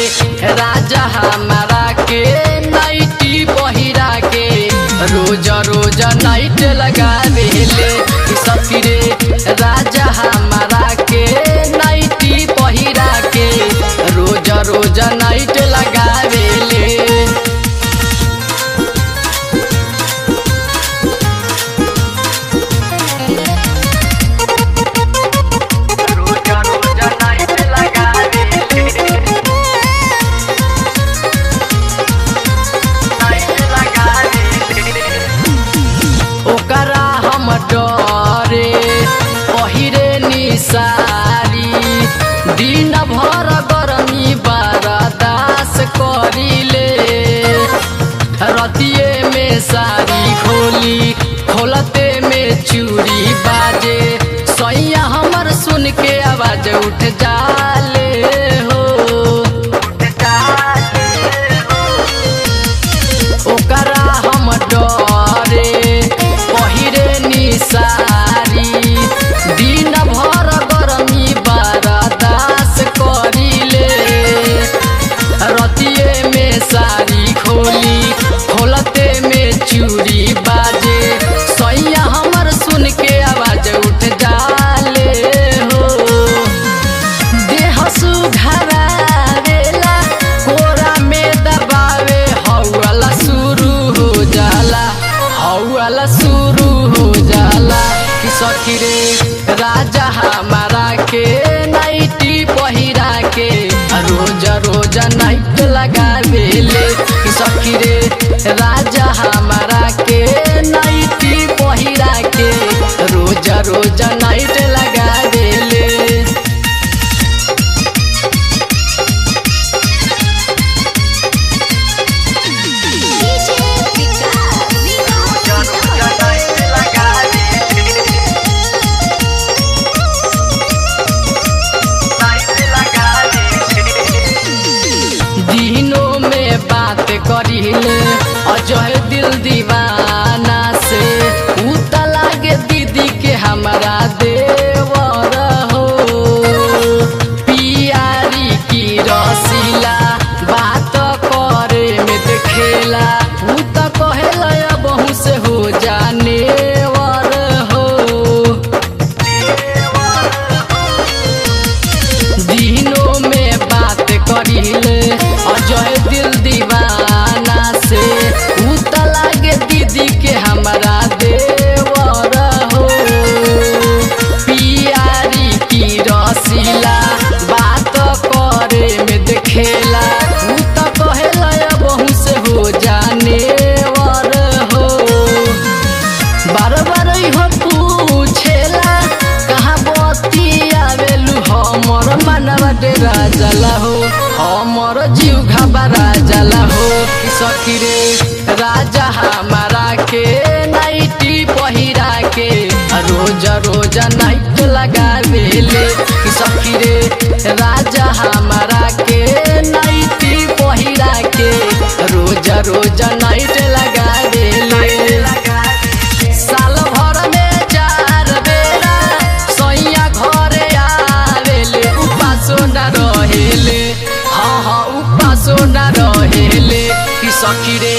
राजा हमारा के नाइटी पहिरा के रोज रोज नाइट लगावेले। सखी रे राजा हमारा के नाइटी पहिरा के रोज रोज नाइट लगावेले। ओकरा हम डरे पहिरे निसारी दिन भर गरमी बर्दाश्त करिले। रतिये में साड़ी खोली खोलते में चूड़ी बाजे सैया हमर सुन के आवाज उठ जाले हो। ओकरा हम डरे पहिरे निसारी दिन भर गरमी बर्दाश्त करिले। रतिये में साड़ी खोली खोलते में चूड़ी बाजे सैया हमर सुन के आवाज उठ जाले हो। देह सुघरावेला कोरा में दबावे हौला शुरू हो जाला हौला शुरू हो जाला। कि सखी रे राजा हमारा के नाइटी पहिरा के रोज रोज नाइट लगावेले। कि सखी रे राजा हमारा के नाइटी पहिरा के रोज रोज नाइट लगावेले। दिनों में बात करिले अजय दिल दीवाना से उत लागे दीदी के हमारा देवर हो। पियारी की रसीला बात करे में देखेला उत कहेला बहु से हो जाने वर हो। दिनों में बात करिले अजय दिल दीवाना से उत लागे दीदी के हमारा देवर हो। पियारी की रसीला बात करे में देखेला उत कहेला बहु से हो जाने वर हो। बार बार हो पूछेला कहाँ बतियावेलू हमर मनवा डेरा जाला हो हमर जीव घबरा जाला हो। कि सखी रे राजा हमारा के नाइटी पहिरा के रोज रोज नाइट लगावेले। कि सखी रे राजा हमारा के नाइटी पहिरा के रोज रोज नाइट लगावेले। साल भर में 4 बेरा सैया घरे आवेले उपासो न रहेले। हाँ हाँ उपासो न रहेले। कि सखी रे